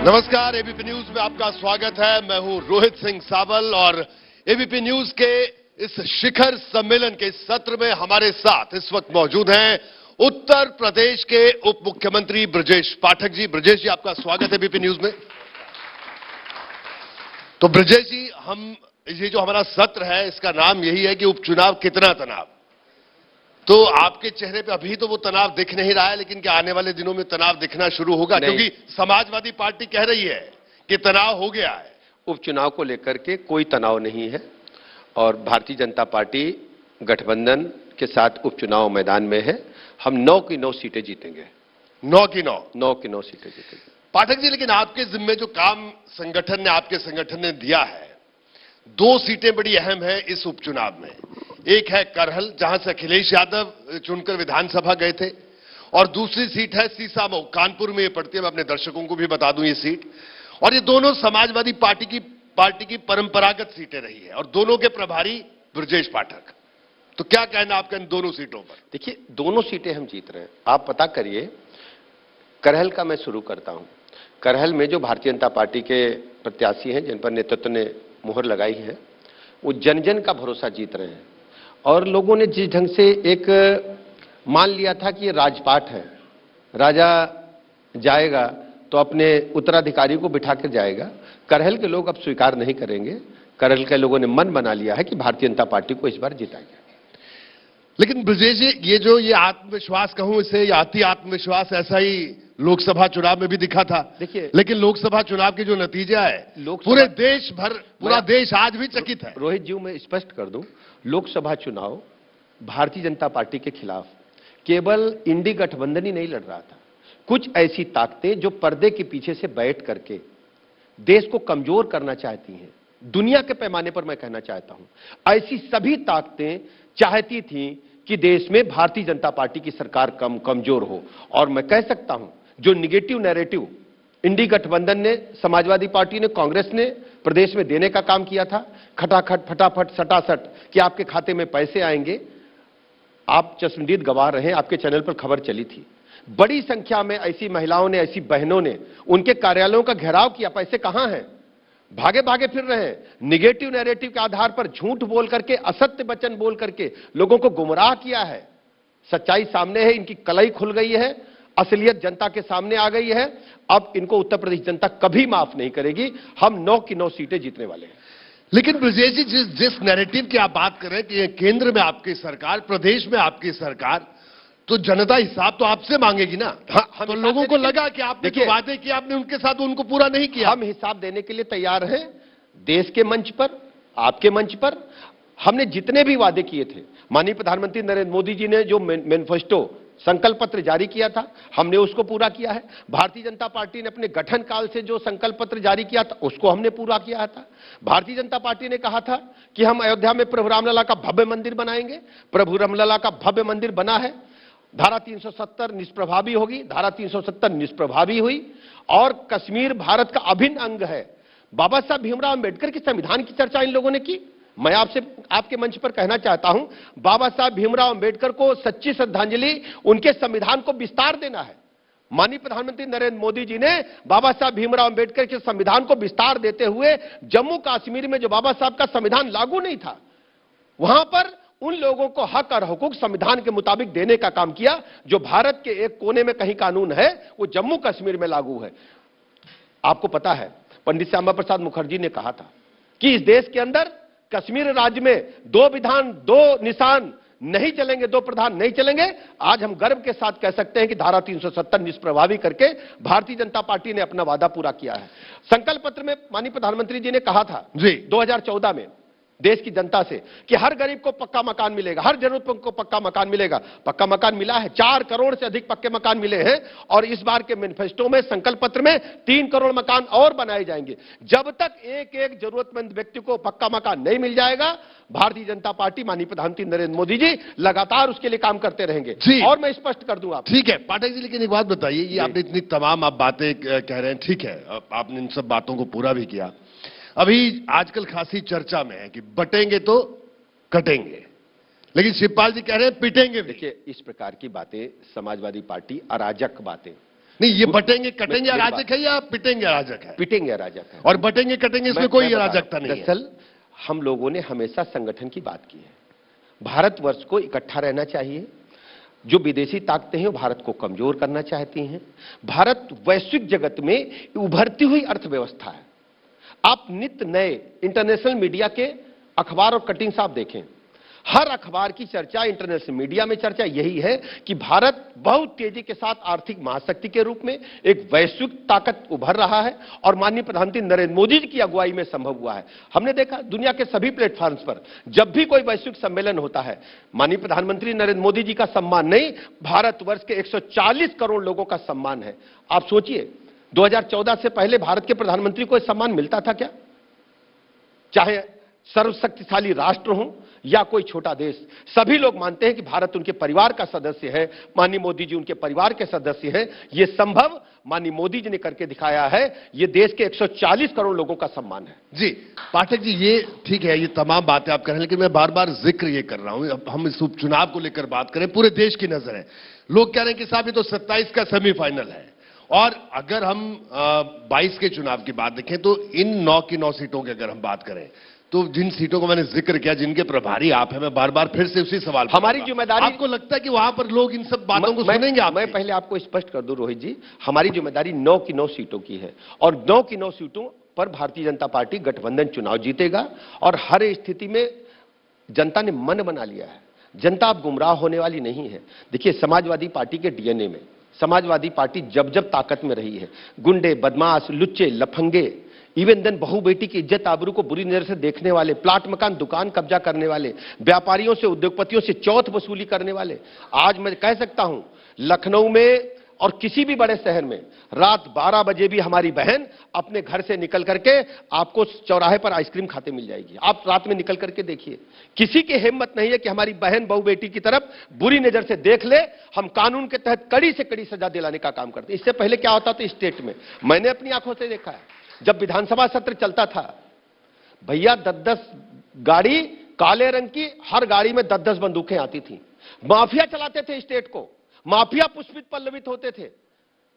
नमस्कार, ABP news में आपका स्वागत है। मैं हूं रोहित सिंह सावल और एबीपी न्यूज के इस शिखर सम्मेलन के सत्र में हमारे साथ इस वक्त मौजूद हैं उत्तर प्रदेश के उप मुख्यमंत्री ब्रजेश पाठक जी। ब्रजेश जी, आपका स्वागत है एबीपी न्यूज में। तो ब्रजेश जी, ये जो हमारा सत्र है इसका नाम यही है कि उपचुनाव कितना तनाव। तो आपके चेहरे पे अभी तो वो तनाव दिख नहीं रहा है, लेकिन क्या आने वाले दिनों में तनाव दिखना शुरू होगा? क्योंकि समाजवादी पार्टी कह रही है कि तनाव हो गया है। उपचुनाव को लेकर के कोई तनाव नहीं है और भारतीय जनता पार्टी गठबंधन के साथ उपचुनाव मैदान में है। हम 9 की 9 सीटें जीतेंगे। 9 की 9 सीटें जीतेंगे। पाठक जी, लेकिन आपके जिम्मे जो काम आपके संगठन ने दिया है, 2 सीटें बड़ी अहम है इस उपचुनाव में। एक है करहल, जहां से अखिलेश यादव चुनकर विधानसभा गए थे, और दूसरी सीट है सीसामऊ, कानपुर में ये पड़ती है। मैं अपने दर्शकों को भी बता दूं ये सीट, और ये दोनों समाजवादी पार्टी की परंपरागत सीटें रही है और दोनों के प्रभारी ब्रजेश पाठक। तो क्या कहना आपका इन दोनों सीटों पर? देखिए, दोनों सीटें हम जीत रहे हैं। आप पता करिए, करहल का मैं शुरू करता हूं। करहल में जो भारतीय जनता पार्टी के प्रत्याशी हैं, जिन पर नेतृत्व ने मुहर लगाई है, वो जन जन का भरोसा जीत रहे हैं। और लोगों ने जिस ढंग से एक मान लिया था कि ये राजपाट है, राजा जाएगा तो अपने उत्तराधिकारी को बिठा कर जाएगा, करहल के लोग अब स्वीकार नहीं करेंगे। करहल के लोगों ने मन बना लिया है कि भारतीय जनता पार्टी को इस बार जिताएगा। लेकिन ब्रजेश जी, ये आत्मविश्वास कहूं इसे, या अति आत्मविश्वास, ऐसा ही लोकसभा चुनाव में भी दिखा था। देखिए, लेकिन लोकसभा चुनाव के जो नतीजा है, पूरे देश भर, पूरा देश आज भी चकित है। रोहित जी, मैं स्पष्ट कर दूं, लोकसभा चुनाव भारतीय जनता पार्टी के खिलाफ केवल इंडी गठबंधन ही नहीं लड़ रहा था। कुछ ऐसी ताकतें जो पर्दे के पीछे से बैठ करके देश को कमजोर करना चाहती हैं, दुनिया के पैमाने पर मैं कहना चाहता हूं, ऐसी सभी ताकतें चाहती थीं कि देश में भारतीय जनता पार्टी की सरकार कमजोर हो। और मैं कह सकता हूं, जो निगेटिव नैरेटिव इंडी गठबंधन ने, समाजवादी पार्टी ने, कांग्रेस ने प्रदेश में देने का काम किया था, खटाखट फटाफट सटासट कि आपके खाते में पैसे आएंगे, आप चश्मदीद गवाह रहे। आपके चैनल पर खबर चली थी, बड़ी संख्या में ऐसी महिलाओं ने, ऐसी बहनों ने उनके कार्यालयों का घेराव किया। पैसे कहां हैं? भागे भागे फिर रहे हैं। निगेटिव नैरेटिव के आधार पर झूठ बोल करके, असत्य वचन बोल करके लोगों को गुमराह किया है। सच्चाई सामने है, इनकी कलई खुल गई है, असलियत जनता के सामने आ गई है। अब इनको उत्तर प्रदेश जनता कभी माफ नहीं करेगी। हम 9 की 9 सीटें जीतने वाले हैं। लेकिन ब्रजेश जी, जिस नैरेटिव की आप बात कर रहे हैं कि केंद्र में आपकी सरकार, प्रदेश में आपकी सरकार, तो जनता हिसाब तो आपसे मांगेगी ना। हाँ, तो लोगों को लगा कि आपने जो वादे किए आपने उनके साथ उनको पूरा नहीं किया। हम हिसाब देने के लिए तैयार हैं। देश के मंच पर, आपके मंच पर हमने जितने भी वादे किए थे, माननीय प्रधानमंत्री नरेंद्र मोदी जी ने जो मैनिफेस्टो, संकल्प पत्र जारी किया था, हमने उसको पूरा किया है। भारतीय जनता पार्टी ने अपने गठन काल से जो संकल्प पत्र जारी किया था, उसको हमने पूरा किया था। भारतीय जनता पार्टी ने कहा था कि हम अयोध्या में प्रभु रामलला का भव्य मंदिर बनाएंगे। प्रभु रामलला का भव्य मंदिर बना है। धारा 370 निष्प्रभावी होगी, धारा 370 निष्प्रभावी हुई। और कश्मीर भारत का अभिन्न अंग है। बाबा साहब भीमराव अंबेडकर के संविधान की चर्चा इन लोगों ने की। मैं आपसे, आपके मंच पर कहना चाहता हूं, बाबा साहब भीमराव अंबेडकर को सच्ची श्रद्धांजलि, उनके संविधान को विस्तार देना है। माननीय प्रधानमंत्री नरेंद्र मोदी जी ने बाबा साहब भीमराव अंबेडकर के संविधान को विस्तार देते हुए जम्मू कश्मीर में जो बाबा साहब का संविधान लागू नहीं था, वहां पर उन लोगों को हक और हुकूक संविधान के मुताबिक देने का काम किया। जो भारत के एक कोने में कहीं कानून है, वो जम्मू कश्मीर में लागू है। आपको पता है, पंडित श्यामा प्रसाद मुखर्जी ने कहा था कि इस देश के अंदर कश्मीर राज्य में 2 विधान 2 निशान नहीं चलेंगे, 2 प्रधान नहीं चलेंगे। आज हम गर्व के साथ कह सकते हैं कि धारा 370 निष्प्रभावी करके भारतीय जनता पार्टी ने अपना वादा पूरा किया है। संकल्प पत्र में माननीय प्रधानमंत्री जी ने कहा था 2014 में देश की जनता से कि हर गरीब को पक्का मकान मिलेगा, हर जरूरतमंद को पक्का मकान मिलेगा। पक्का मकान मिला है, 4 करोड़ से अधिक पक्के मकान मिले हैं। और इस बार के मैनिफेस्टो में, संकल्प पत्र में 3 करोड़ मकान और बनाए जाएंगे। जब तक एक एक जरूरतमंद व्यक्ति को पक्का मकान नहीं मिल जाएगा, भारतीय जनता पार्टी, माननीय प्रधानमंत्री नरेंद्र मोदी जी लगातार उसके लिए काम करते रहेंगे। और मैं स्पष्ट कर दूं आप। ठीक है पाठक जी, लेकिन एक बात बताइए, ये आपने इतनी तमाम आप बातें कह रहे हैं, ठीक है, आपने इन सब बातों को पूरा भी किया। अभी आजकल खासी चर्चा में है कि बटेंगे तो कटेंगे, लेकिन शिवपाल जी कह रहे हैं पिटेंगे भी। देखिए, इस प्रकार की बातें समाजवादी पार्टी, अराजक बातें, नहीं, ये बटेंगे कटेंगे अराजक है या पिटेंगे अराजक है? पिटेंगे अराजक है। और बटेंगे कटेंगे इसमें कोई अराजकता नहीं है। दरअसल हम लोगों ने हमेशा संगठन की बात की है। भारतवर्ष को इकट्ठा रहना चाहिए। जो विदेशी ताकतें हैं वो भारत को कमजोर करना चाहती हैं। भारत वैश्विक जगत में उभरती हुई अर्थव्यवस्था है। आप नित्य नए इंटरनेशनल मीडिया के अखबार और कटिंग्स आप देखें, हर अखबार की चर्चा, इंटरनेशनल मीडिया में चर्चा यही है कि भारत बहुत तेजी के साथ आर्थिक महाशक्ति के रूप में एक वैश्विक ताकत उभर रहा है और माननीय प्रधानमंत्री नरेंद्र मोदी जी की अगुवाई में संभव हुआ है। हमने देखा दुनिया के सभी प्लेटफॉर्म्स पर जब भी कोई वैश्विक सम्मेलन होता है, माननीय प्रधानमंत्री नरेंद्र मोदी जी का सम्मान नहीं, भारतवर्ष के 140 करोड़ लोगों का सम्मान है। आप सोचिए 2014 से पहले भारत के प्रधानमंत्री को सम्मान मिलता था क्या? चाहे सर्वशक्तिशाली राष्ट्र हो या कोई छोटा देश, सभी लोग मानते हैं कि भारत उनके परिवार का सदस्य है। माननीय मोदी जी उनके परिवार के सदस्य हैं। यह संभव माननीय मोदी जी ने करके दिखाया है। यह देश के 140 करोड़ लोगों का सम्मान है। जी पाठक जी, ये ठीक है, ये तमाम बातें आप कर रहे हैं, लेकिन मैं बार बार जिक्र ये कर रहा हूं, अब हम इस उपचुनाव को लेकर बात करें, पूरे देश की नजर है। लोग कह रहे हैं कि साहब ये तो 27 का सेमीफाइनल है, और अगर हम 22 के चुनाव की बात देखें तो इन 9 की 9 सीटों की अगर हम बात करें तो जिन सीटों को मैंने जिक्र किया, जिनके प्रभारी आप हैं, मैं बार बार फिर से उसी सवाल पर हमारी जिम्मेदारी, आपको लगता है कि वहां पर लोग इन सब बातों को सुनेंगे? मैं पहले आपको स्पष्ट कर दूं रोहित जी, हमारी जिम्मेदारी 9 की 9 सीटों की है और 9 की 9 सीटों पर भारतीय जनता पार्टी गठबंधन चुनाव जीतेगा और हर स्थिति में जनता ने मन बना लिया है। जनता अब गुमराह होने वाली नहीं है। देखिए, समाजवादी पार्टी के डीएनए में समाजवादी पार्टी जब जब ताकत में रही है, गुंडे, बदमाश, लुच्चे, लफंगे, इवन देन बहू बेटी की इज्जत आबरू को बुरी नजर से देखने वाले, प्लाट मकान दुकान कब्जा करने वाले, व्यापारियों से, उद्योगपतियों से चौथ वसूली करने वाले, आज मैं कह सकता हूं लखनऊ में और किसी भी बड़े शहर में रात 12 बजे भी हमारी बहन अपने घर से निकल करके आपको चौराहे पर आइसक्रीम खाते मिल जाएगी। आप रात में निकल करके देखिए, किसी की हिम्मत नहीं है कि हमारी बहन बहू बेटी की तरफ बुरी नजर से देख ले। हम कानून के तहत कड़ी से कड़ी सजा दिलाने का काम करते हैं। इससे पहले क्या होता था स्टेट में, मैंने अपनी आंखों से देखा है, जब विधानसभा सत्र चलता था, भैया 10-10 गाड़ी काले रंग की, हर गाड़ी में 10-10 बंदूकें आती थी। माफिया चलाते थे स्टेट को, माफिया पुष्पित पल्लवित होते थे।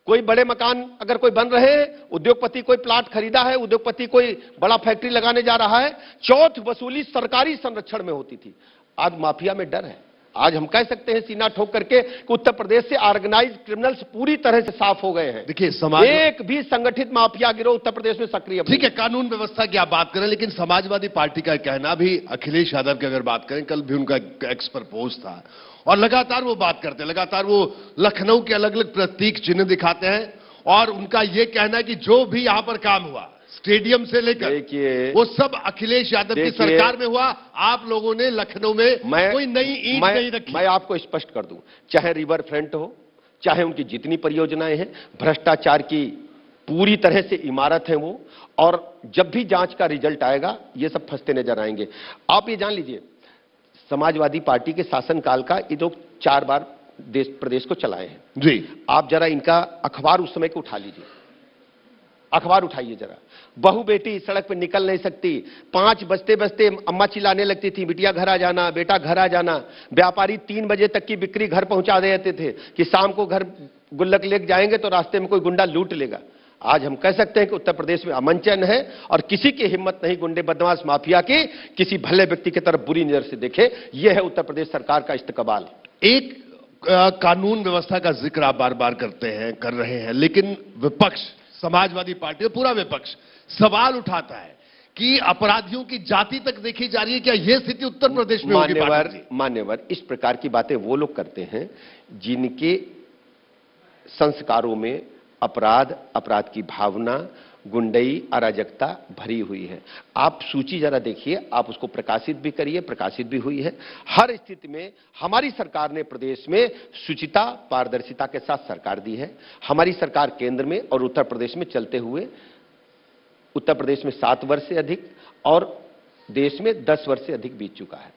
कोई बड़े मकान अगर कोई बन रहे हैं, उद्योगपति कोई प्लाट खरीदा है, उद्योगपति कोई बड़ा फैक्ट्री लगाने जा रहा है, चौथ वसूली सरकारी संरक्षण में होती थी। आज माफिया में डर है। आज हम कह सकते हैं सीना ठोक करके कि उत्तर प्रदेश से ऑर्गेनाइज्ड क्रिमिनल्स पूरी तरह से साफ हो गए हैं। देखिए, समाज एक भी संगठित माफिया गिरोह उत्तर प्रदेश में सक्रिय। ठीक है, कानून व्यवस्था की आप बात करें, लेकिन समाजवादी पार्टी का कहना भी, अखिलेश यादव की अगर बात करें, कल भी उनका एक्स पर पोस्ट था और लगातार वो बात करते हैं, लगातार वो लखनऊ के अलग अलग प्रतीक चिन्ह दिखाते हैं और उनका यह कहना है कि जो भी यहां पर काम हुआ स्टेडियम से लेकर वो सब अखिलेश यादव की सरकार में हुआ। आप लोगों ने लखनऊ में कोई नई ईंट नहीं रखी। मैं आपको स्पष्ट कर दूं, चाहे रिवर फ्रंट हो, चाहे उनकी जितनी परियोजनाएं हैं, भ्रष्टाचार की पूरी तरह से इमारत है वो, और जब भी जांच का रिजल्ट आएगा ये सब फंसते नजर आएंगे। आप ये जान लीजिए, समाजवादी पार्टी के शासनकाल का ये लोग 4 बार प्रदेश को चलाए हैं जी। आप जरा इनका अखबार उस समय को उठा लीजिए, अखबार उठाइए जरा। बहू बेटी सड़क पे निकल नहीं सकती, 5 बजते बजते अम्मा चिल्लाने लगती थी, बिटिया घर आ जाना, बेटा घर आ जाना। व्यापारी 3 बजे तक की बिक्री घर पहुंचा देते थे कि शाम को घर गुल्लक लेके जाएंगे तो रास्ते में कोई गुंडा लूट लेगा। आज हम कह सकते हैं कि उत्तर प्रदेश में अमन चैन है और किसी की हिम्मत नहीं गुंडे बदमाश माफिया की किसी भले व्यक्ति की तरफ बुरी नजर से देखे। यह है उत्तर प्रदेश सरकार का इस्तकबाल। एक कानून व्यवस्था का जिक्र आप बार बार कर रहे हैं, लेकिन विपक्ष, समाजवादी पार्टी और पूरा विपक्ष सवाल उठाता है कि अपराधियों की जाति तक देखी जा रही है। क्या यह स्थिति उत्तर प्रदेश में होगी? मान्यवर, इस प्रकार की बातें वो लोग करते हैं जिनके संस्कारों में अपराध की भावना, गुंडई, अराजकता भरी हुई है। आप सूची जरा देखिए, आप उसको प्रकाशित भी करिए, प्रकाशित भी हुई है। हर स्थिति में हमारी सरकार ने प्रदेश में शुचिता, पारदर्शिता के साथ सरकार दी है। हमारी सरकार केंद्र में और उत्तर प्रदेश में चलते हुए उत्तर प्रदेश में 7 वर्ष से अधिक और देश में 10 वर्ष से अधिक बीत चुका है।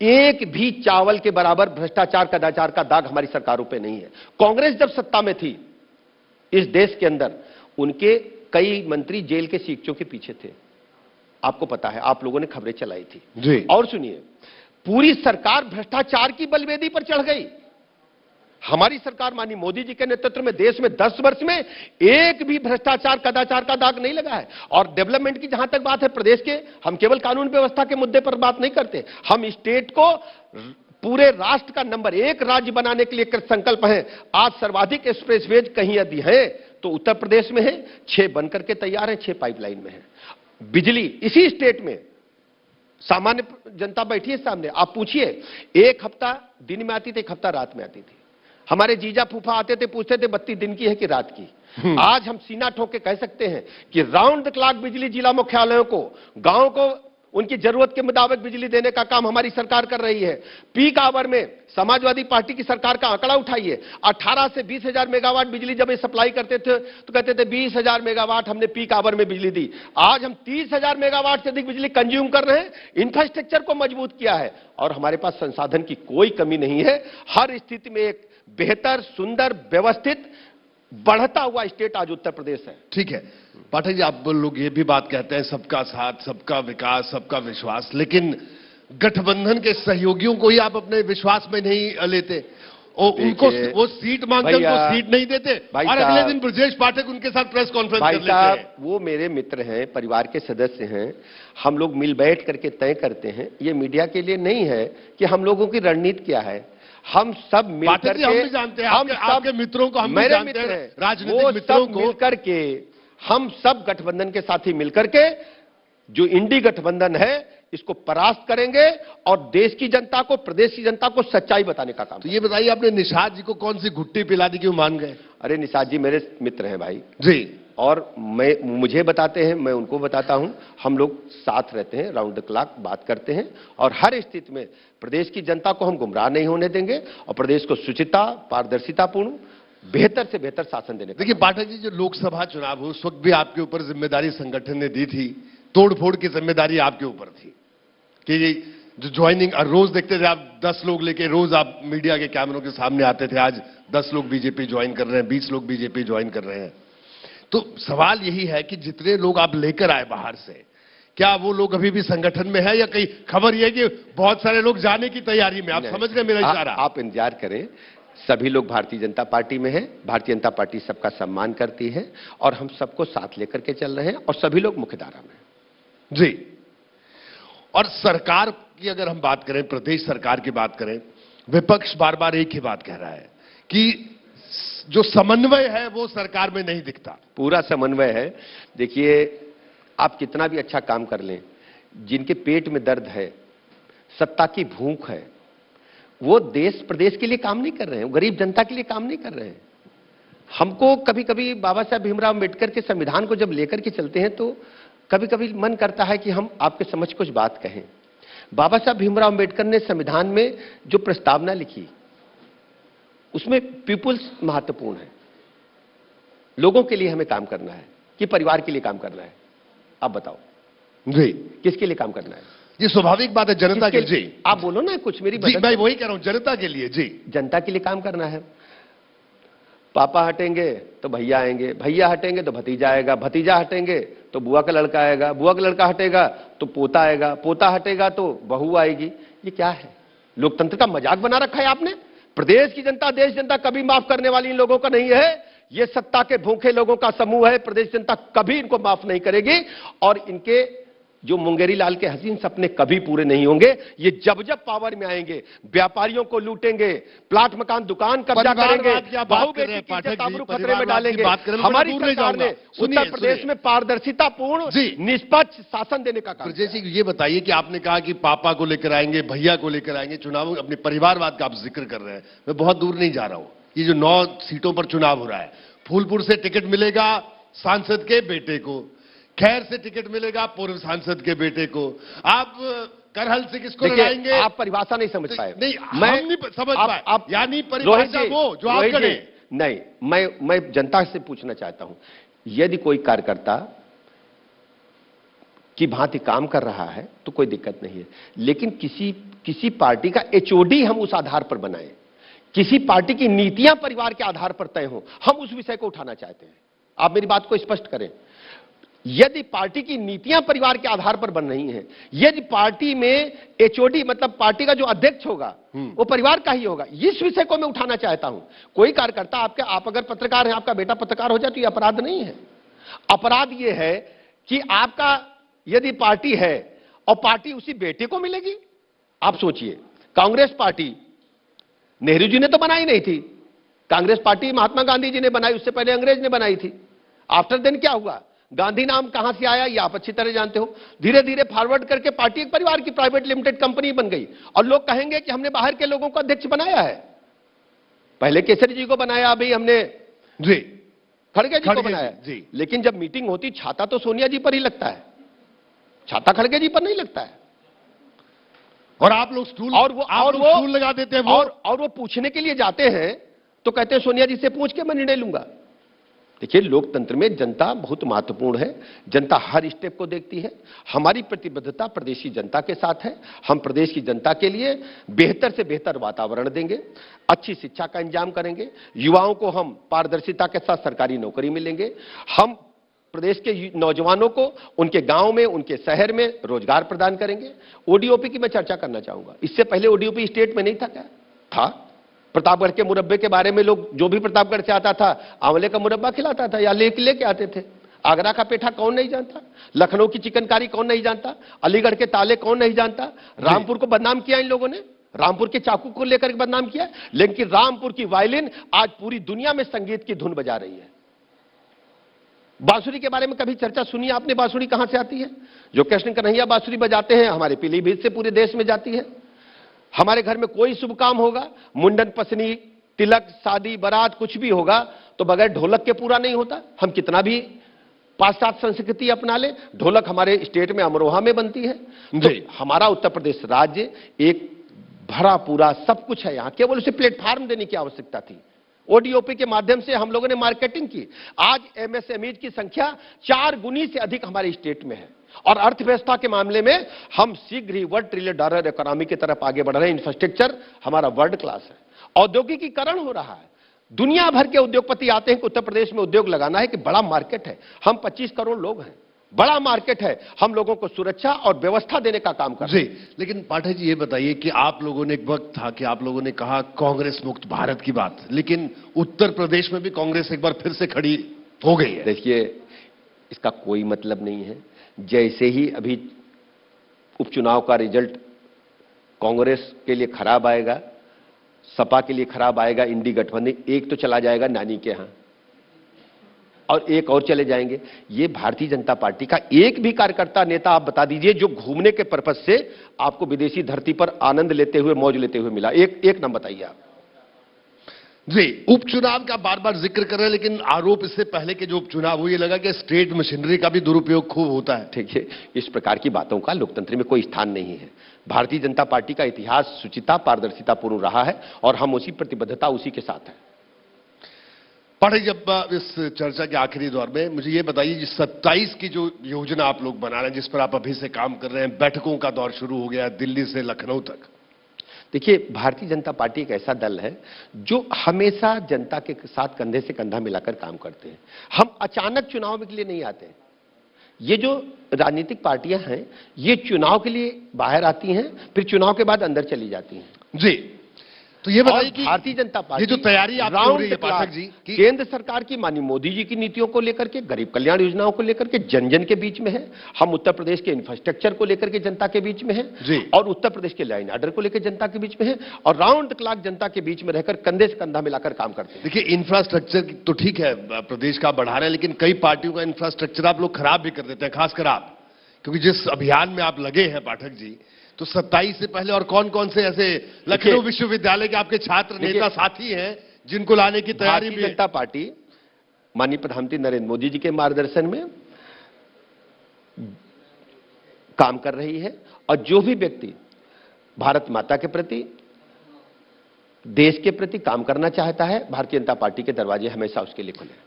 एक भी चावल के बराबर भ्रष्टाचार, कदाचार का दाग हमारी सरकारों पे नहीं है। कांग्रेस जब सत्ता में थी इस देश के अंदर, उनके कई मंत्री जेल के सीखचों के पीछे थे। आपको पता है, आप लोगों ने खबरें चलाई थी जी। और सुनिए, पूरी सरकार भ्रष्टाचार की बलवेदी पर चढ़ गई। हमारी सरकार माननीय मोदी जी के नेतृत्व में देश में 10 वर्ष में एक भी भ्रष्टाचार कदाचार का दाग नहीं लगा है। और डेवलपमेंट की जहां तक बात है प्रदेश के, हम केवल कानून व्यवस्था के मुद्दे पर बात नहीं करते, हम स्टेट को पूरे राष्ट्र का नंबर 1 राज्य बनाने के लिए कृत संकल्प है। आज सर्वाधिक एक्सप्रेसवेज कहीं यदि है तो उत्तर प्रदेश में है, 6 बनकर के तैयार है, 6 पाइपलाइन में है। बिजली इसी स्टेट में सामान्य जनता बैठी है सामने, आप पूछिए, एक हफ्ता दिन में आती थी, एक हफ्ता रात में आती थी। हमारे जीजा फूफा आते थे, पूछते थे बत्ती दिन की है कि रात की। आज हम सीना ठोक के कह सकते हैं कि राउंड द क्लॉक बिजली जिला मुख्यालयों को, गांव को उनकी जरूरत के मुताबिक बिजली देने का काम हमारी सरकार कर रही है। पीक आवर में समाजवादी पार्टी की सरकार का आंकड़ा उठाइए, 18 से 20 हजार मेगावाट बिजली जब ये सप्लाई करते थे तो कहते थे 20 हजार मेगावाट हमने पीक आवर में बिजली दी। आज हम 30 हजार मेगावाट से अधिक बिजली कंज्यूम कर रहे हैं, इंफ्रास्ट्रक्चर को मजबूत किया है और हमारे पास संसाधन की कोई कमी नहीं है। हर स्थिति में एक बेहतर, सुंदर, व्यवस्थित, बढ़ता हुआ स्टेट आज उत्तर प्रदेश है। ठीक है पाठक जी, आप लोग ये भी बात कहते हैं सबका साथ, सबका विकास, सबका विश्वास, लेकिन गठबंधन के सहयोगियों को ही आप अपने विश्वास में नहीं लेते और उनको वो सीट मांगते हैं, उनको सीट नहीं देते और अगले दिन ब्रजेश पाठक उनके साथ प्रेस कॉन्फ्रेंस कर लेते हैं। वो मेरे मित्र हैं, परिवार के सदस्य हैं, हम लोग मिल बैठ करके तय करते हैं। ये मीडिया के लिए नहीं है कि हम लोगों की रणनीति क्या है। हम सब मिलकर के, हम भी जानते हैं, आपके मित्रों को हम भी जानते हैं, राजनीतिक मित्रों को मिलकर के, हम सब गठबंधन के साथी मिलकर के जो इंडी गठबंधन है इसको परास्त करेंगे और देश की जनता को, प्रदेश की जनता को सच्चाई बताने का काम। तो ये बताइए, आपने निषाद जी को कौन सी घुट्टी पिला दी, क्यों मान गए? अरे निषाद जी मेरे मित्र हैं भाई जी, और मुझे बताते हैं, मैं उनको बताता हूं, हम लोग साथ रहते हैं, राउंड द क्लॉक बात करते हैं और हर स्थिति में प्रदेश की जनता को हम गुमराह नहीं होने देंगे और प्रदेश को शुचिता, पारदर्शितापूर्ण, बेहतर से बेहतर शासन देने। देखिए पाठक जी, जो लोकसभा चुनाव हो उस वक्त भी आपके ऊपर जिम्मेदारी संगठन ने दी थी, तोड़फोड़ की जिम्मेदारी आपके ऊपर थी कि जो ज्वाइनिंग, रोज देखते थे आप 10 लोग लेके रोज आप मीडिया के कैमरों के सामने आते थे। आज 10 लोग बीजेपी ज्वाइन कर रहे हैं, 20 लोग बीजेपी ज्वाइन कर रहे हैं। तो सवाल यही है कि जितने लोग आप लेकर आए बाहर से, क्या वो लोग अभी भी संगठन में है या कहीं खबर यह कि बहुत सारे लोग जाने की तैयारी में? आप समझ रहे मेरा इशारा? आप इंतजार करें, सभी लोग भारतीय जनता पार्टी में है, भारतीय जनता पार्टी सबका सम्मान करती है और हम सबको साथ लेकर के चल रहे हैं और सभी लोग मुख्यधारा में। जी, और सरकार की अगर हम बात करें, प्रदेश सरकार की बात करें, विपक्ष बार बार एक ही बात कह रहा है कि जो समन्वय है वो सरकार में नहीं दिखता। पूरा समन्वय है। देखिए, आप कितना भी अच्छा काम कर लें, जिनके पेट में दर्द है, सत्ता की भूख है, वो देश प्रदेश के लिए काम नहीं कर रहे हैं, गरीब जनता के लिए काम नहीं कर रहे हैं। हमको कभी कभी बाबा साहब भीमराव अम्बेडकर के संविधान को जब लेकर के चलते हैं तो कभी कभी मन करता है कि हम आपके समझ कुछ बात कहें। बाबा साहब भीमराव अम्बेडकर ने संविधान में जो प्रस्तावना लिखी उसमें पीपुल्स महत्वपूर्ण है। लोगों के लिए हमें काम करना है कि परिवार के लिए काम करना है? आप बताओ जी, किसके लिए काम करना है? ये स्वाभाविक बात है, जनता के लिए। जी, आप बोलो ना कुछ, मेरी जी, मैं वही कह रहा हूं, जनता के लिए। जी, जनता के लिए काम करना है। पापा हटेंगे तो भैया आएंगे, भैया हटेंगे तो भतीजा आएगा, भतीजा हटेंगे तो बुआ का लड़का आएगा, बुआ का लड़का हटेगा तो पोता आएगा, पोता हटेगा तो बहू आएगी। ये क्या है? लोकतंत्र का मजाक बना रखा है आपने। प्रदेश की जनता, देश जनता कभी माफ करने वाली इन लोगों का नहीं है। ये सत्ता के भूखे लोगों का समूह है। प्रदेश जनता कभी इनको माफ नहीं करेगी और इनके जो मुंगेरी लाल के हसीन सपने कभी पूरे नहीं होंगे। ये जब जब पावर में आएंगे व्यापारियों को लूटेंगे, प्लाट मकान दुकान कब्जा करेंगे, बहू बेटी की इज्जत आबरू खतरे में डालेंगे। हमारी सरकार ने उत्तर प्रदेश में पारदर्शितापूर्ण, निष्पक्ष शासन देने का काम। जैसे ये बताइए कि आपने कहा कि पापा को लेकर आएंगे, भैया को लेकर आएंगे, चुनाव अपने परिवारवाद का आप जिक्र कर रहे हैं। मैं बहुत दूर नहीं जा रहा हूं। ये जो 9 सीटों पर चुनाव हो रहा है, फूलपुर से टिकट मिलेगा सांसद के बेटे को, खैर से टिकट मिलेगा पूर्व सांसद के बेटे को, आप करहल से किसको लड़ाएंगे? आप परिभाषा नहीं समझ पाए। नहीं, मैं नहीं समझ पाए। यानी परिभाषा वो जो आप करें। नहीं, मैं जनता से पूछना चाहता हूं, यदि कोई कार्यकर्ता की भांति काम कर रहा है तो कोई दिक्कत नहीं है, लेकिन किसी पार्टी का एचओडी हम उस आधार पर बनाएं, किसी पार्टी की नीतियां परिवार के आधार पर तय हो, हम उस विषय को उठाना चाहते हैं। आप मेरी बात को स्पष्ट करें। यदि पार्टी की नीतियां परिवार के आधार पर बन रही हैं, यदि पार्टी में एचओडी मतलब पार्टी का जो अध्यक्ष होगा वो परिवार का ही होगा, इस विषय को मैं उठाना चाहता हूं। कोई कार्यकर्ता आप अगर पत्रकार हैं, आपका बेटा पत्रकार हो जाए तो ये अपराध नहीं है। अपराध ये है कि आपका यदि पार्टी है और पार्टी उसी बेटे को मिलेगी। आप सोचिए, कांग्रेस पार्टी नेहरू जी ने तो बनाई नहीं थी, कांग्रेस पार्टी महात्मा गांधी जी ने बनाई, उससे पहले अंग्रेज ने बनाई थी। आफ्टर देन क्या हुआ, गांधी नाम कहां से आया ये आप अच्छी तरह जानते हो। धीरे धीरे फॉरवर्ड करके पार्टी एक परिवार की प्राइवेट लिमिटेड कंपनी बन गई और लोग कहेंगे कि हमने बाहर के लोगों को अध्यक्ष बनाया है। पहले केसरी जी को बनाया, अभी हमने जी खड़गे जी को बनाया जी। लेकिन जब मीटिंग होती छाता तो सोनिया जी पर ही लगता है, छाता खड़गे जी पर नहीं लगता है। और आप लोग स्टूल स्टूल लगा देते हैं और वो पूछने के लिए जाते हैं तो कहते हैं सोनिया जी से पूछ के मैं निर्णय लूंगा। देखिए, लोकतंत्र में जनता बहुत महत्वपूर्ण है, जनता हर स्टेप को देखती है। हमारी प्रतिबद्धता प्रदेश की जनता के साथ है। हम प्रदेश की जनता के लिए बेहतर से बेहतर वातावरण देंगे, अच्छी शिक्षा का इंतजाम करेंगे, युवाओं को हम पारदर्शिता के साथ सरकारी नौकरी मिलेंगे, हम प्रदेश के नौजवानों को उनके गांव में, उनके शहर में रोजगार प्रदान करेंगे। ओडीओपी की मैं चर्चा करना चाहूंगा। इससे पहले ओडीओपी स्टेट में नहीं था क्या? था। प्रतापगढ़ के मुरब्बे के बारे में लोग, जो भी प्रतापगढ़ से आता था आंवले का मुरब्बा खिलाता था या लेके आते थे। आगरा का पेठा कौन नहीं जानता, लखनऊ की चिकनकारी कौन नहीं जानता, अलीगढ़ के ताले कौन नहीं जानता। रामपुर को बदनाम किया इन लोगों ने, रामपुर के चाकू को लेकर बदनाम किया, लेकिन रामपुर की वायलिन आज पूरी दुनिया में संगीत की धुन बजा रही है। बांसुरी के बारे में कभी चर्चा सुनी आपने? बांसुरी कहां से आती है? जो कृष्ण कन्हैया बांसुरी बजाते हैं हमारे पीलीभीत से पूरे देश में जाती है। हमारे घर में कोई शुभ काम होगा, मुंडन, पसनी, तिलक, शादी, बारात कुछ भी होगा तो बगैर ढोलक के पूरा नहीं होता। हम कितना भी पाश्चात्य संस्कृति अपना ले, ढोलक हमारे स्टेट में अमरोहा में बनती है। तो हमारा उत्तर प्रदेश राज्य एक भरा पूरा सब कुछ है, यहां केवल उसे प्लेटफॉर्म देने की आवश्यकता थी। ओडीओपी के माध्यम से हम लोगों ने मार्केटिंग की। आज एमएसएमई की संख्या 4 गुनी से अधिक हमारे स्टेट में है और अर्थव्यवस्था के मामले में हम शीघ्र ही $1 ट्रिलियन इकोनॉमी की तरफ आगे बढ़ रहे हैं। इंफ्रास्ट्रक्चर हमारा वर्ल्ड क्लास है, औद्योगिकीकरण हो रहा है। दुनिया भर के उद्योगपति आते हैं कि उत्तर प्रदेश में उद्योग लगाना है कि बड़ा मार्केट है। हम 25 करोड़ लोग हैं, बड़ा मार्केट है। हम लोगों को सुरक्षा और व्यवस्था देने का काम कर रहे हैं। लेकिन पाठक जी ये बताइए कि आप लोगों ने, एक वक्त था कि आप लोगों ने कहा कांग्रेस मुक्त भारत की बात, लेकिन उत्तर प्रदेश में भी कांग्रेस एक बार फिर से खड़ी हो गई है। देखिए, इसका कोई मतलब नहीं है। जैसे ही अभी उपचुनाव का रिजल्ट कांग्रेस के लिए खराब आएगा, सपा के लिए खराब आएगा, इंडी गठबंधन एक तो चला जाएगा नानी के यहां और एक और चले जाएंगे। ये भारतीय जनता पार्टी का एक भी कार्यकर्ता, नेता आप बता दीजिए जो घूमने के पर्पज से आपको विदेशी धरती पर आनंद लेते हुए, मौज लेते हुए मिला? एक नाम बताइए आप। जी, उपचुनाव का बार बार जिक्र कर रहे हैं, लेकिन आरोप इससे पहले के जो उपचुनाव हुए, लगा कि स्टेट मशीनरी का भी दुरुपयोग खूब होता है। ठीक है, इस प्रकार की बातों का लोकतंत्र में कोई स्थान नहीं है। भारतीय जनता पार्टी का इतिहास शुचिता, पारदर्शिता पूर्ण रहा है और हम उसी प्रतिबद्धता उसी के साथ है। पाठक, जब इस चर्चा के आखिरी दौर में मुझे ये बताइए, 27 की जो योजना आप लोग बना रहे हैं, जिस पर आप अभी से काम कर रहे हैं, बैठकों का दौर शुरू हो गया दिल्ली से लखनऊ तक। देखिए, भारतीय जनता पार्टी एक ऐसा दल है जो हमेशा जनता के साथ कंधे से कंधा मिलाकर काम करते हैं। हम अचानक चुनाव के लिए नहीं आते। ये जो राजनीतिक पार्टियां हैं, ये चुनाव के लिए बाहर आती हैं, फिर चुनाव के बाद अंदर चली जाती हैं। जी, तो ये बताइए कि भारतीय जनता पार्टी ये जो तैयारी आप हो रही है पाठक जी, केंद्र सरकार की माननीय मोदी जी की नीतियों को लेकर के, गरीब कल्याण योजनाओं को लेकर के जन जन के बीच में है। हम उत्तर प्रदेश के इंफ्रास्ट्रक्चर को लेकर के जनता के बीच में है और उत्तर प्रदेश के लॉ एंड ऑर्डर को लेकर जनता के बीच में है और राउंड द क्लॉक जनता के बीच में रहकर कंधे से कंधा मिलाकर काम करते हैं। देखिए, इंफ्रास्ट्रक्चर तो ठीक है, प्रदेश का बढ़ा रहे हैं, लेकिन कई पार्टियों का इंफ्रास्ट्रक्चर आप लोग खराब भी कर देते हैं, खासकर आप, क्योंकि जिस अभियान में आप लगे हैं पाठक जी, तो 27 से पहले और कौन कौन से ऐसे लखनऊ विश्वविद्यालय के आपके छात्र, नेता, साथी हैं जिनको लाने की तैयारी भी है? जनता पार्टी माननीय प्रधानमंत्री नरेंद्र मोदी जी के मार्गदर्शन में काम कर रही है और जो भी व्यक्ति भारत माता के प्रति, देश के प्रति काम करना चाहता है, भारतीय जनता पार्टी के दरवाजे हमेशा उसके लिए खुले हैं।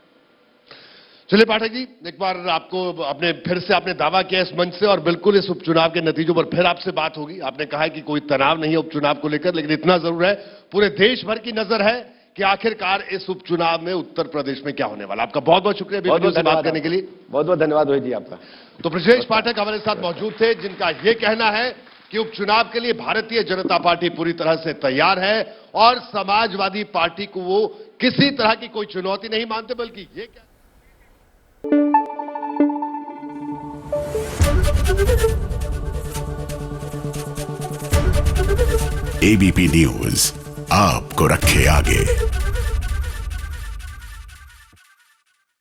चलिए पाठक जी, एक बार आपको अपने फिर से आपने दावा किया इस मंच से और बिल्कुल इस उपचुनाव के नतीजों पर फिर आपसे बात होगी। आपने कहा है कि कोई तनाव नहीं है उपचुनाव को लेकर, लेकिन इतना जरूर है, पूरे देश भर की नजर है कि आखिरकार इस उपचुनाव में उत्तर प्रदेश में क्या होने वाला। आपका बहुत बहुत शुक्रिया बहुत BBC से बात धन्यवाद करने के लिए। बहुत बहुत धन्यवाद रोहित जी आपका। तो ब्रजेश पाठक हमारे साथ मौजूद थे, जिनका यह कहना है कि उपचुनाव के लिए भारतीय जनता पार्टी पूरी तरह से तैयार है और समाजवादी पार्टी को वो किसी तरह की कोई चुनौती नहीं मानते, बल्कि ये क्या ABP न्यूज आपको रखे आगे।